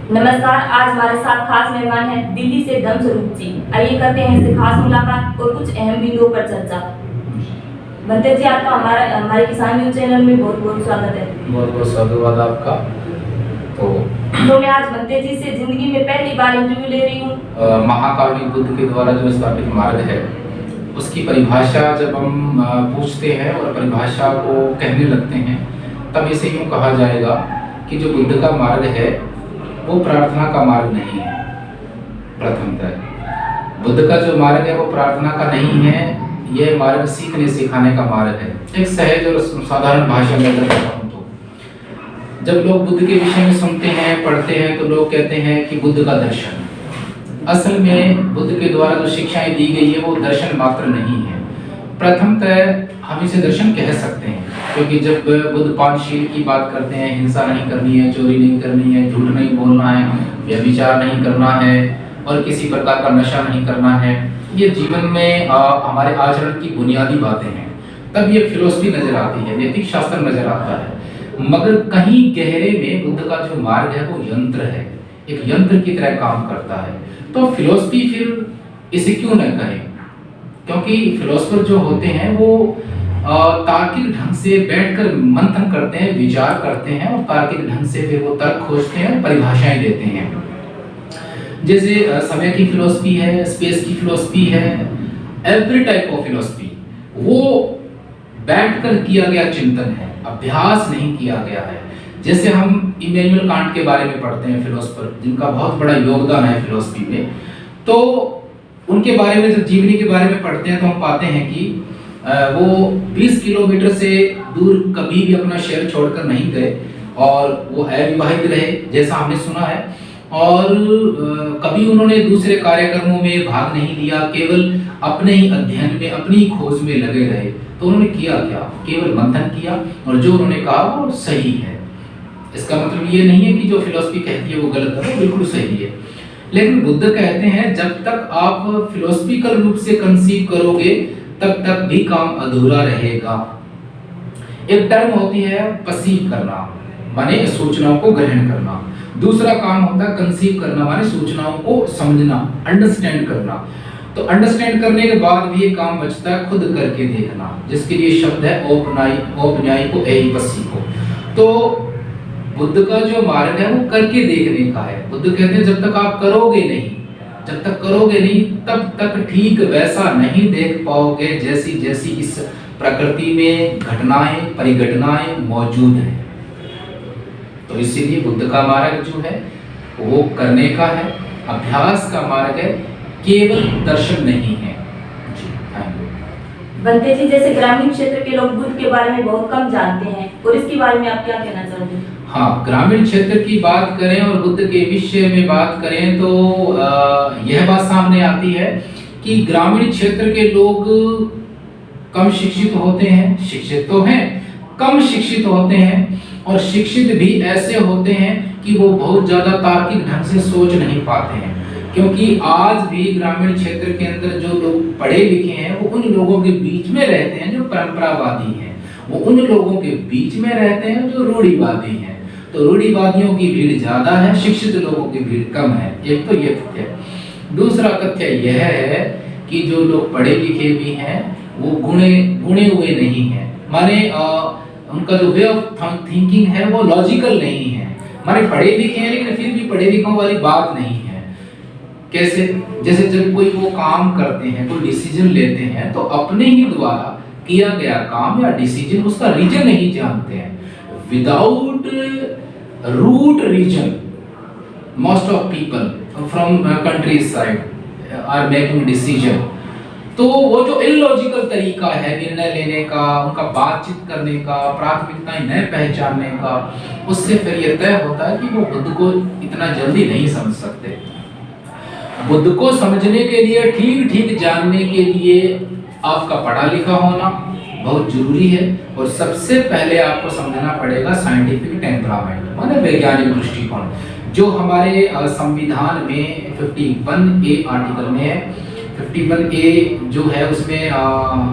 नमस्कार। आज हमारे साथ खास मेहमान हैं दिल्ली से धर्मस्वरूप जी। आइए करते हैं इससे खास मुलाकात और कुछ अहम बिंदुओं पर चर्चा। बंते जी, आपका हमारे किसान न्यूज चैनल में बहुत बहुत स्वागत है। बहुत बहुत स्वागत आपका। तो मैं आज बंते जी से जिंदगी में पहली बार इंटरव्यू ले रही हूँ। महाकाव्य बुद्ध के द्वारा जो स्थापित मार्ग है उसकी परिभाषा जब हम पूछते हैं और परिभाषा को कहने लगते हैं तब इसे यूँ कहा जाएगा कि जो बुद्ध का मार्ग है वो प्रार्थना का मार्ग नहीं है। प्रथमतः बुद्ध का जो मार्ग है वो प्रार्थना का नहीं है, यह मार्ग सीखने सिखाने का मार्ग है। एक सहज और साधारण भाषा में अगर बताऊं तो जब लोग बुद्ध के विषय में सुनते हैं पढ़ते हैं तो लोग कहते हैं कि बुद्ध का दर्शन। असल में बुद्ध के द्वारा जो शिक्षाएं दी गई है वो दर्शन मात्र नहीं है। प्रथमतः हम इसे दर्शन कह सकते हैं क्योंकि जब बुद्ध पांचशील की बात करते हैं, हिंसा नहीं करनी है, चोरी नहीं करनी है, झूठ नहीं बोलना है, व्यभिचार नहीं करना है और किसी प्रकार का नशा नहीं करना है, ये जीवन में हमारे आचरण की बुनियादी बातें हैं, तब ये फिलॉसफी नजर आती है, नैतिक शास्त्र नजर आता है। मगर कहीं गहरे में बुद्ध का जो मार्ग है वो यंत्र है, एक यंत्र की तरह काम करता है। तो फिलॉसफी फिर इसे क्यों न कहें, क्योंकि फिलोसोफर जो होते हैं वो तार्किक ढंग से बैठकर मंथन करते हैं, विचार करते हैं और तार्किक ढंग से फिर वो तर्क खोजते हैं, परिभाषाएं देते हैं। जैसे समय की फिलोसफी है, स्पेस की फिलोसफी है, एवरी टाइप ऑफ फिलोसफी वो बैठकर किया गया चिंतन है, अभ्यास नहीं किया गया है। जैसे हम इमैनुअल कांट के बारे में पढ़ते हैं, फिलोसोफर जिनका बहुत बड़ा योगदान है फिलोसफी में, तो उनके बारे में जब जीवनी के बारे में पढ़ते हैं तो हम पाते हैं कि वो 20 किलोमीटर से दूर कभी भी अपना शहर छोड़कर नहीं गए और वो अविवाहित रहे जैसा हमने सुना है, और कभी उन्होंने दूसरे कार्यक्रमों में भाग नहीं लिया, केवल अपने ही अध्ययन में, अपनी ही खोज में लगे रहे। तो उन्होंने किया क्या? केवल मंथन किया और जो उन्होंने कहा वो सही है। इसका मतलब ये नहीं है कि जो फिलॉसफी कहती है वो गलत है, वो बिल्कुल सही है। लेकिन बुद्ध कहते हैं जब तक आप फिलोसफिकल रूप से कंसीव करोगे तब तक भी काम अधूरा रहेगा। एक टर्म होती है परसीव करना, माने सूचनाओं को ग्रहण करना। दूसरा काम होता है कंसीव करना, माने सूचनाओं को समझना, अंडरस्टैंड करना। तो अंडरस्टैंड करने के बाद भी एक काम बचता है खुद करके देखना, जिसके लिए शब्द है औपन्यायिको एहिपस्सिको। तो बुद्ध का जो मार्ग है वो करके देखने का है। बुद्ध कहते हैं जब तक आप करोगे नहीं, जब तक करोगे नहीं तब तक ठीक वैसा नहीं देख पाओगे जैसी जैसी इस प्रकृति में घटनाएं परिघटनाएं मौजूद हैं। तो इसीलिए बुद्ध का मार्ग जो है वो करने का है, अभ्यास का मार्ग है, केवल दर्शन नहीं है। बंते जी, जैसे ग्रामीण क्षेत्र के लोग बुद्ध के बारे में बहुत कम जानते हैं और इसके बारे में आप क्या कहना चाहोगे? हाँ, ग्रामीण क्षेत्र की बात करें और बुद्ध के विषय में बात करें तो यह बात सामने आती है कि ग्रामीण क्षेत्र के लोग कम शिक्षित होते हैं, शिक्षित तो हैं, कम शिक्षित होते हैं, और शिक्षित भी ऐसे होते हैं कि वो बहुत ज्यादा तार्किक ढंग से सोच नहीं पाते हैं। क्योंकि आज भी ग्रामीण क्षेत्र के अंदर जो लोग पढ़े लिखे हैं वो उन लोगों के बीच में रहते हैं जो परंपरावादी हैं, वो उन लोगों के बीच में रहते हैं जो रूढ़िवादी हैं। तो रूढ़िवादियों की भीड़ ज्यादा है, शिक्षित लोगों की भीड़ कम है। एक तो ये तथ्य है। दूसरा तथ्य यह है कि जो लोग पढ़े लिखे भी हैं वो गुणे हुए नहीं हैं, माने उनका जो वे ऑफ थिंकिंग है वो लॉजिकल नहीं है। माने पढ़े लिखे हैं लेकिन फिर भी पढ़े लिखों वाली बात नहीं है। कैसे? जैसे जब कोई वो काम करते हैं, कोई डिसीजन लेते हैं तो अपने ही द्वारा किया गया काम या डिसीजन उसका रीजन नहीं जानते हैं। Without root reason most of people from country side are making decision. तो वो जो इलॉजिकल तरीका है निर्णय लेने का, उनका बातचीत करने का, प्राथमिकताएं न पहचानने का, उससे फिर ये तय होता है कि वो बुद्ध को इतना जल्दी नहीं समझ सकते। बुद्ध को समझने के लिए, ठीक ठीक जानने के लिए आपका पढ़ा लिखा होना बहुत जरूरी है, और सबसे पहले आपको समझना पड़ेगा साइंटिफिक टेम्परामेंट, माने वैज्ञानिक दृष्टिकोण, जो हमारे संविधान में 51A आर्टिकल में है। 51A जो है उसमें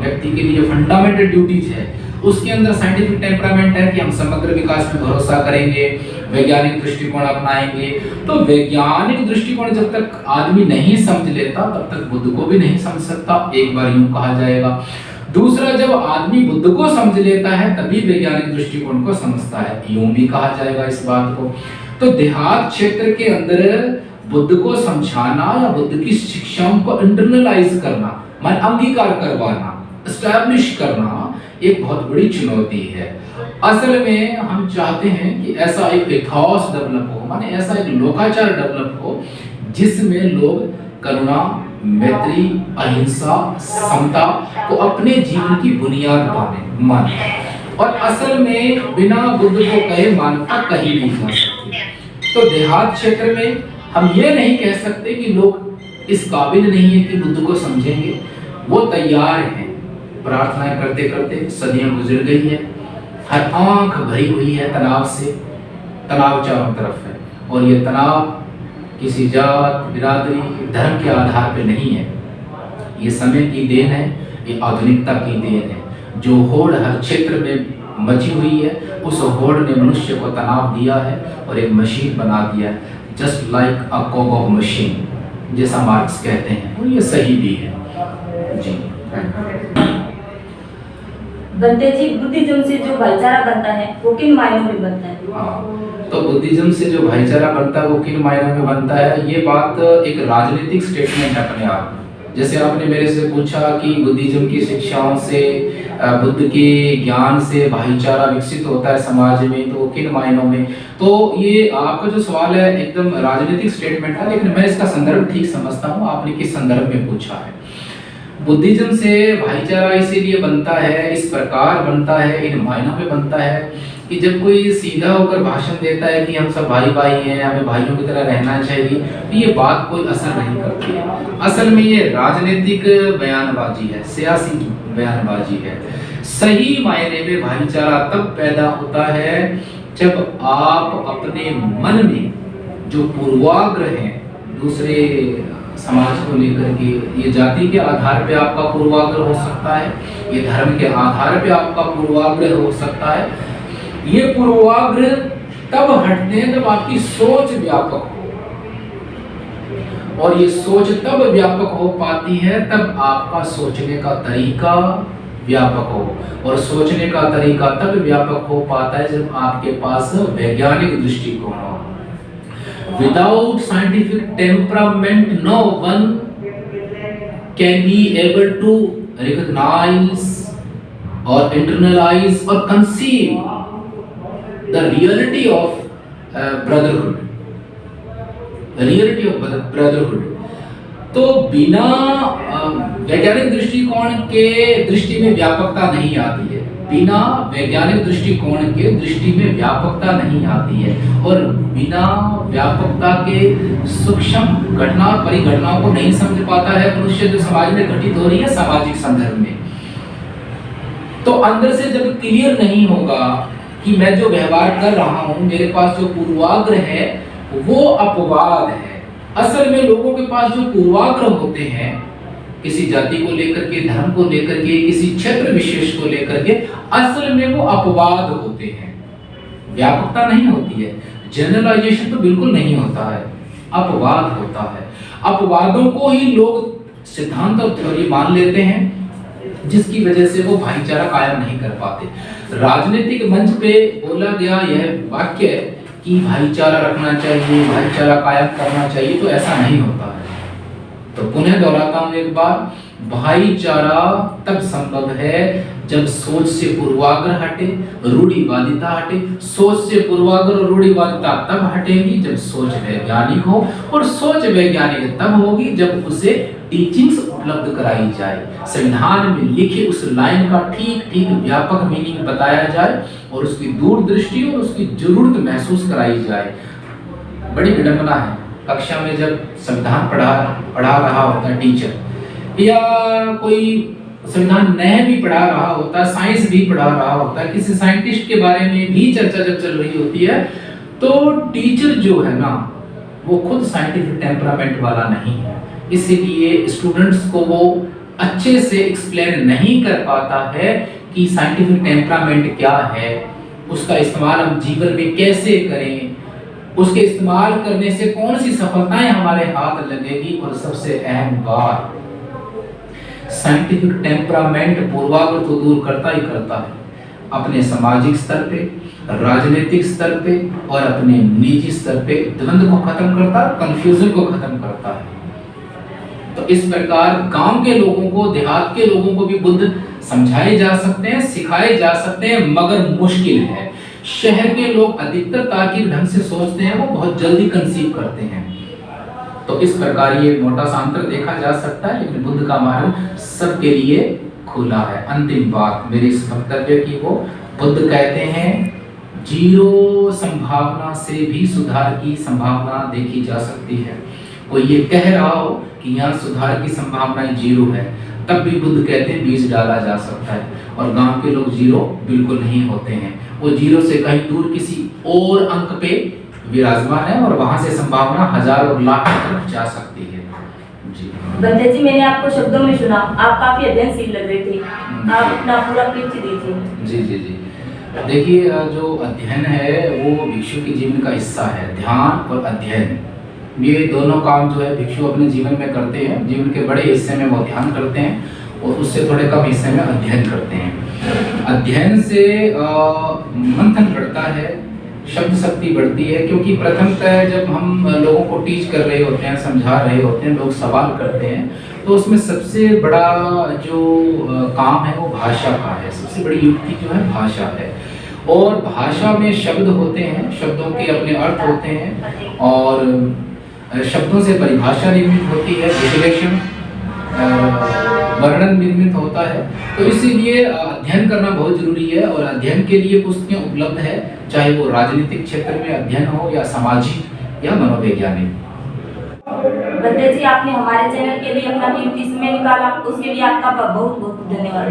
व्यक्ति के लिए फंडामेंटल ड्यूटीज है, उसके अंदर साइंटिफिक टेम्परामेंट है कि हम समग्र विकास में भरोसा करेंगे, वैज्ञानिक दृष्टिकोण अपनाएंगे। तो वैज्ञानिक दृष्टिकोण जब तक आदमी नहीं समझ लेता तब तक बुद्ध को भी नहीं समझ सकता, एक बार यूं कहा जाएगा। दूसरा, जब आदमी बुद्ध को समझ लेता है तभी वैज्ञानिक दृष्टिकोण को समझता है, यूं भी कहा जाएगा इस बात को। तो देहात क्षेत्र के अंदर बुद्ध को समझाना या बुद्ध की शिक्षाओं को इंटरनलाइज करना, मान अंगीकार करवाना, एस्टैब्लिश करना एक बहुत बड़ी चुनौती है। असल में हम चाहते हैं कि ऐसा एक एथॉस डेवलप हो, माने ऐसा एक लोकाचार डेवलप हो जिसमें लोग करुणा, मैत्री, अहिंसा, समता को अपने जीवन की बुनियाद माने। और असल में बिना बुद्ध को कहे मानवता कहीं नहीं जा सकती। तो देहात क्षेत्र में हम ये नहीं कह सकते कि लोग इस काबिल नहीं है कि बुद्ध को समझेंगे, वो तैयार हैं। प्रार्थनाएं करते करते सदियां गुजर गई है, हर आंख भरी हुई है तनाव से, तनाव चारों तरफ है। और ये तनाव किसी जात, बिरादरी, धर्म के आधार पे नहीं है, ये समय की देन है, ये आधुनिकता की देन है। जो होड़ हर क्षेत्र में मची हुई है, उस होड़ ने मनुष्य को तनाव दिया है और एक मशीन बना दिया है, just like a कॉग of machine, जैसा मार्क्स कहते हैं, और ये सही भी है जी। बनते जी, बुद्धिज्म से जो भाईचारा बनता है वो किन मायनों में बनता है? तो बुद्धिज्म से जो भाईचारा बनता है वो किन मायनों में बनता है, ये बात एक राजनीतिक स्टेटमेंट है अपने आप में। जैसे आपने मेरे से पूछा कि बुद्धिज्म की शिक्षाओं से, बुद्ध के ज्ञान से भाईचारा विकसित होता है समाज में, तो किन मायनों में। तो ये आपका जो सवाल है एकदम राजनीतिक स्टेटमेंट है, लेकिन मैं इसका संदर्भ ठीक समझता हूँ, आपने किस संदर्भ में पूछा है। बुद्धिज्म से भाईचारा इसीलिए बनता है, इस प्रकार बनता है, इन मायनों में बनता है कि जब कोई सीधा होकर भाषण देता है कि हम सब भाई भाई हैं, हमें भाइयों की तरह रहना चाहिए, तो ये बात कोई असर नहीं करती है। असल में ये राजनीतिक बयानबाजी है, सियासी बयानबाजी है। सही मायने में भाईचारा तब पैदा होता है जब आप अपने मन में जो पूर्वाग्रह हैं दूसरे समाज को लेकर के, ये जाति के आधार पे आपका पूर्वाग्रह हो सकता है, ये धर्म के आधार पे आपका पूर्वाग्रह हो सकता है, ये पूर्वाग्रह तब हटते हैं जब आपकी सोच व्यापक हो, और ये सोच तब व्यापक हो पाती है तब आपका सोचने का तरीका व्यापक हो, और सोचने का तरीका तब व्यापक हो पाता है जब आपके पास वैज्ञानिक दृष्टिकोण हो। Without scientific temperament, no one can be able to recognize or internalize or conceive the reality of brotherhood. The reality of brotherhood. तो बिना वैज्ञानिक दृष्टिकोण के दृष्टि में व्यापकता नहीं आती है, बिना वैज्ञानिक दृष्टिकोण के दृष्टि में व्यापकता नहीं आती है, और बिना व्यापकता के सूक्ष्म घटना परिघटनाओं को नहीं समझ पाता है मनुष्य, जो समाज में घटित हो रही है सामाजिक संदर्भ में। तो अंदर से जब क्लियर नहीं होगा कि मैं जो व्यवहार कर रहा हूँ, मेरे पास जो पूर्वाग्रह है वो अपवाद है। असल में लोगों के पास जो पूर्वाग्रह होते हैं किसी जाति को लेकर के, धर्म को लेकर के, किसी क्षेत्र विशेष को लेकर के, असल में वो अपवाद होते हैं, व्यापकता नहीं होती है, जनरलाइजेशन तो बिल्कुल नहीं होता है, अपवाद होता है। अपवादों को ही लोग सिद्धांत और थ्योरी मान लेते हैं, जिसकी वजह से वो भाईचारा कायम नहीं कर पाते। राजनीतिक मंच पे बोला गया यह वाक्य कि भाईचारा रखना चाहिए, भाईचारा कायम करना चाहिए, तो ऐसा नहीं होता है। तो पुनः दोहराता हूं एक बार, भाईचारा तब संभव है जब सोच से पूर्वाग्रह हटे, रूढ़िवादिता हटे। सोच से पूर्वाग्रह और रूढ़िवादिता तब हटेगी जब सोच वैज्ञानिक हो, और सोच वैज्ञानिक तब होगी जब उसे टीचिंग्स उपलब्ध कराई जाए, संविधान में लिखे उस लाइन का ठीक ठीक व्यापक मीनिंग बताया जाए, और उसकी दूरदृष्टि और उसकी जरूरत महसूस कराई जाए। बड़ी विडंबना है, कक्षा में जब संविधान पढ़ा रहा होता है टीचर, या कोई संविधान नहीं भी पढ़ा रहा होता है, साइंस भी पढ़ा रहा होता है, किसी साइंटिस्ट के बारे में भी चर्चा जब चल रही होती है, तो टीचर जो है ना वो खुद साइंटिफिक टेम्परामेंट वाला नहीं है, इसीलिए स्टूडेंट्स को वो अच्छे से एक्सप्लेन नहीं कर पाता है कि साइंटिफिक टेम्परामेंट क्या है, उसका इस्तेमाल हम जीवन में कैसे करें, उसके इस्तेमाल करने से कौन सी सफलताएं हमारे हाथ लगेगी, और सबसे अहम बात, साइंटिफिक टेम्परामेंट पूर्वाग्रह तो दूर करता ही करता है, अपने सामाजिक स्तर पे, राजनीतिक स्तर पे और अपने निजी स्तर पे द्वंद्व को खत्म करता है, कंफ्यूजन को खत्म करता है। तो इस प्रकार गांव के लोगों को, देहात के लोगों को भी बुद्ध समझाए जा सकते हैं, सिखाए जा सकते हैं, मगर मुश्किल है। शहर के लोग अधिकतर तार्किक ढंग से सोचते हैं, वो बहुत जल्दी कंसीव करते हैं। तो इस प्रकार ये मोटा सा अंतर देखा जा सकता है, लेकिन बुद्ध का मार्ग सबके लिए खुला है। अंतिम बात मेरी इस वक्तव्य की, वो बुद्ध कहते हैं जीरो संभावना से भी सुधार की संभावना देखी जा सकती है। कोई ये कह रहा हो कि यहाँ सुधार की संभावना जीरो है, तब भी बुद्ध कहते हैं बीज डाला जा सकता है। और गांव के लोग जीरो बिल्कुल नहीं होते हैं, वो जीरो से कहीं दूर किसी और अंक पे विराजमान है, और वहां से संभावना हजार और लाख तक जा सकती है। जी बंदे जी, मैंने आपको शब्दों में सुना, आप काफी अध्ययनशील लग रहे थे, आप अपना पूरा परिचय दीजिए। जी जी जी देखिए, जो अध्ययन है वो भिक्षु के जीवन का हिस्सा है। ध्यान और अध्ययन, ये दोनों काम जो है भिक्षु अपने जीवन में करते हैं। जीवन के बड़े हिस्से में वो ध्यान करते हैं और उससे थोड़े कम हिस्से में अध्ययन करते हैं। अध्ययन से मंथन बढ़ता है, शब्द शक्ति बढ़ती है, क्योंकि प्रथमतः जब हम लोगों को टीच कर रहे होते हैं, समझा रहे होते हैं, लोग सवाल करते हैं, तो उसमें सबसे बड़ा जो काम है वो भाषा का है। सबसे बड़ी युक्ति जो है भाषा है, और भाषा में शब्द होते हैं, शब्दों के अपने अर्थ होते हैं, और शब्दों से परिभाषा निर्मित होती है, विश्लेषण वर्णन निर्मित होता है। तो इसीलिए अध्ययन करना बहुत जरूरी है, और अध्ययन के लिए पुस्तकें उपलब्ध है, चाहे वो राजनीतिक क्षेत्र में अध्ययन हो या सामाजिक या मनोवैज्ञानिक। बंदे जी, आपने हमारे चैनल के लिए अपना कीमती समय निकाला, उसके लिए आपका बहुत बहुत धन्यवाद।